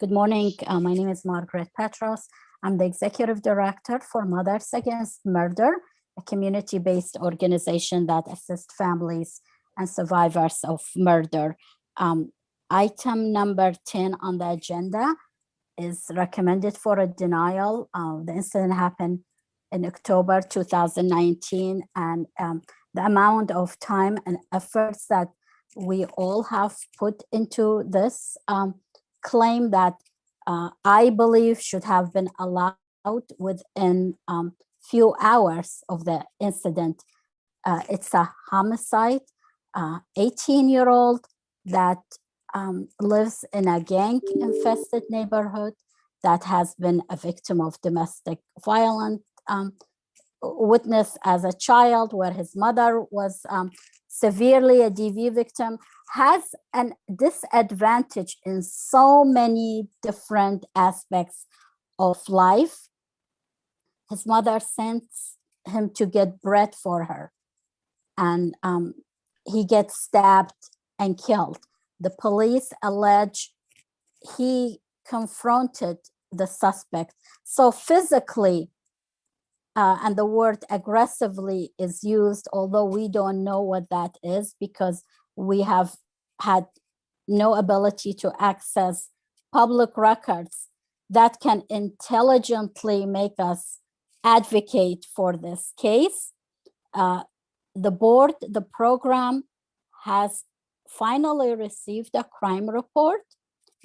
Good morning. My name is Margaret Petros. I'm the Executive Director for Mothers Against Murder, a community-based organization that assists families and survivors of murder. Item number 10 on the agenda is recommended for a denial. The incident happened in October 2019, and the amount of time and efforts that we all have put into this claim that I believe should have been allowed within few hours of the incident. It's a homicide, 18-year-old that lives in a gang-infested neighborhood that has been a victim of domestic violence, witnessed as a child where his mother was severely a DV victim, has a disadvantage in so many different aspects of life. His mother sends him to get bread for her, and he gets stabbed and killed. The police allege he confronted the suspect. So physically, and the word aggressively is used, although we don't know what that is because we have had no ability to access public records that can intelligently make us advocate for this case. The board, the program has finally received a crime report,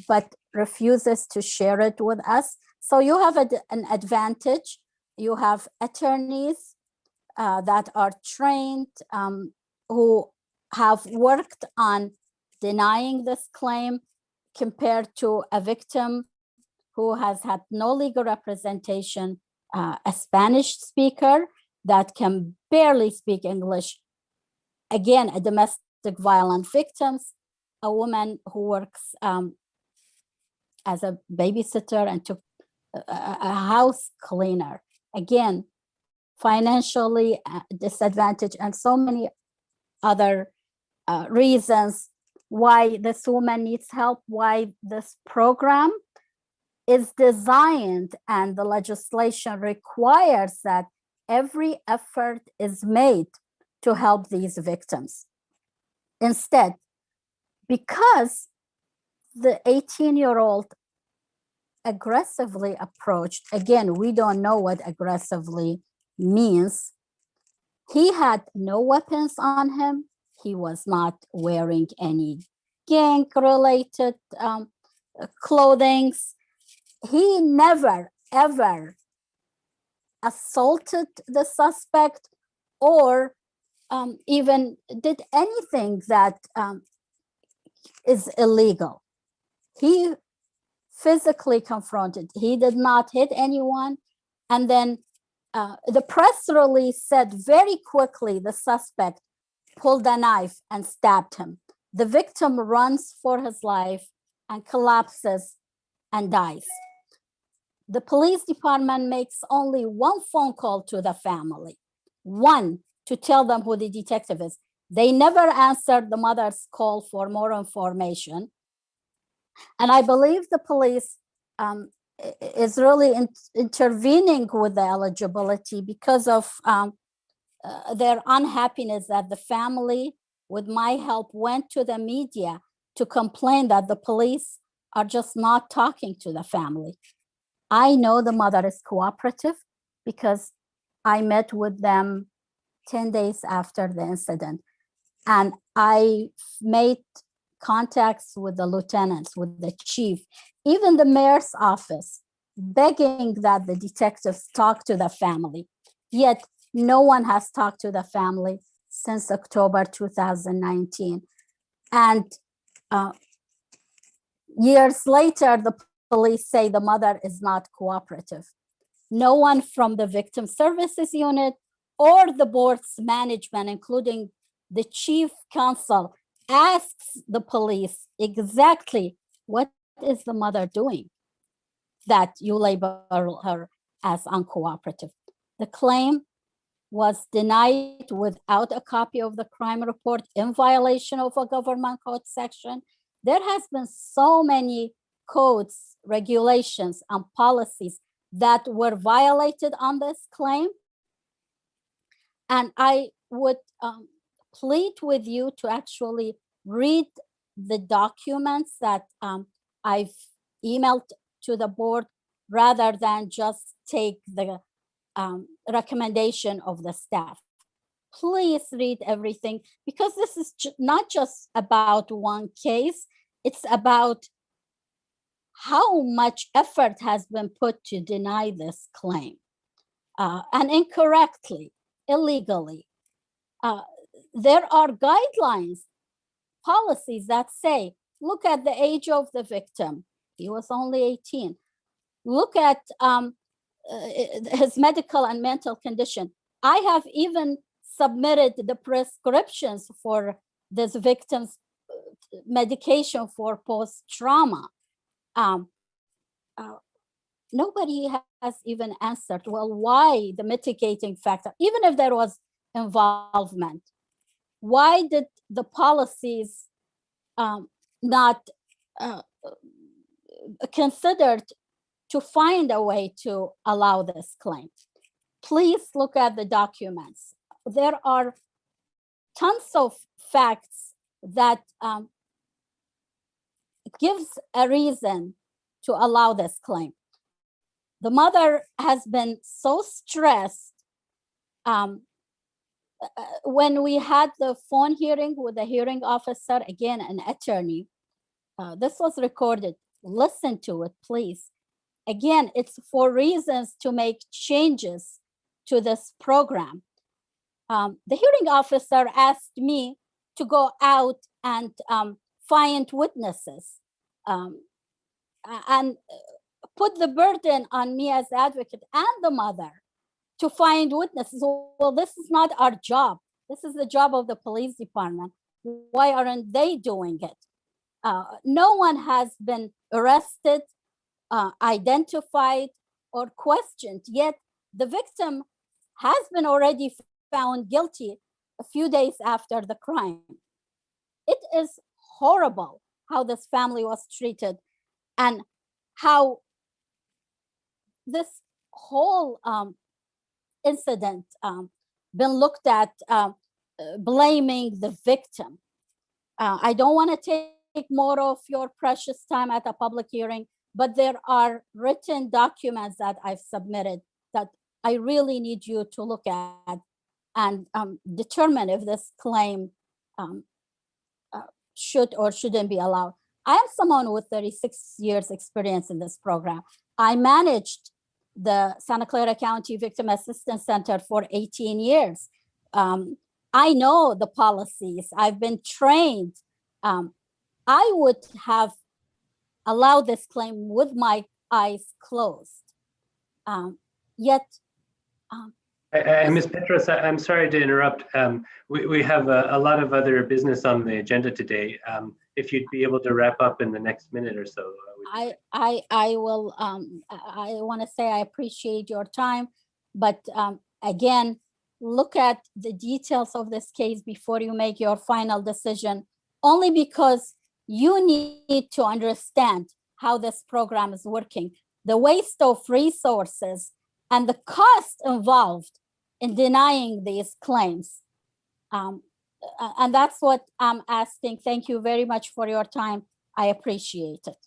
but refuses to share it with us. So you have an advantage. You have attorneys that are trained, who have worked on denying this claim compared to a victim who has had no legal representation, a Spanish speaker that can barely speak English, again, a domestic violence victims, a woman who works as a babysitter and took a house cleaner, again, financially disadvantaged, and so many other reasons why this woman needs help, why this program is designed and the legislation requires that every effort is made to help these victims. Instead, because the 18-year-old aggressively approached, again, we don't know what aggressively means. He had no weapons on him. He was not wearing any gang-related clothing. He never, ever assaulted the suspect or even did anything that is illegal. He physically confronted. He did not hit anyone. And then the press release said very quickly the suspect pulled a knife and stabbed him. The victim runs for his life and collapses and dies. The police department makes only one phone call to the family, one, to tell them who the detective is. They never answered the mother's call for more information. And I believe the police is really intervening with the eligibility because of their unhappiness that the family, with my help, went to the media to complain that the police are just not talking to the family. I know the mother is cooperative because I met with them 10 days after the incident. And I made contacts with the lieutenants, with the chief, even the mayor's office, begging that the detectives talk to the family. Yet no one has talked to the family since October 2019. And years later, the police say the mother is not cooperative. No one from the victim services unit or the board's management, including the chief counsel, asks the police exactly what is the mother doing that you label her as uncooperative. The claim was denied without a copy of the crime report in violation of a government code section. There has been so many codes, regulations, and policies that were violated on this claim. And I would plead with you to actually read the documents that I've emailed to the board rather than just take the recommendation of the staff. Please read everything, because this is not just about one case, it's about how much effort has been put to deny this claim, and incorrectly, illegally. There are guidelines, policies that say, look at the age of the victim. He was only 18. Look at his medical and mental condition. I have even submitted the prescriptions for this victim's medication for post-trauma. Nobody has even answered, well, why the mitigating factor, even if there was involvement, why did the policies not considered to find a way to allow this claim? Please look at the documents. There are tons of facts that gives a reason to allow this claim. The mother has been so stressed. When we had the phone hearing with the hearing officer, again, an attorney, this was recorded. Listen to it, please. Again, it's for reasons to make changes to this program. The hearing officer asked me to go out and find witnesses and put the burden on me as advocate and the mother to find witnesses. Well, this is not our job. This is the job of the police department. Why aren't they doing it? No one has been arrested, identified, or questioned, yet the victim has been already found guilty a few days after the crime. It is horrible how this family was treated and how this whole incident been looked at blaming the victim. I don't want to take more of your precious time at a public hearing, but there are written documents that I've submitted that I really need you to look at and determine if this claim should or shouldn't be allowed. I am someone with 36 years experience in this program. I managed the Santa Clara County Victim Assistance Center for 18 years. I know the policies. I've been trained. I would have allowed this claim with my eyes closed. Yet, Ms. Petros, I'm sorry to interrupt. We have a lot of other business on the agenda today. If you'd be able to wrap up in the next minute or so. I will. I want to say I appreciate your time, but again, look at the details of this case before you make your final decision, only because you need to understand how this program is working, the waste of resources and the cost involved in denying these claims. And that's what I'm asking. Thank you very much for your time. I appreciate it.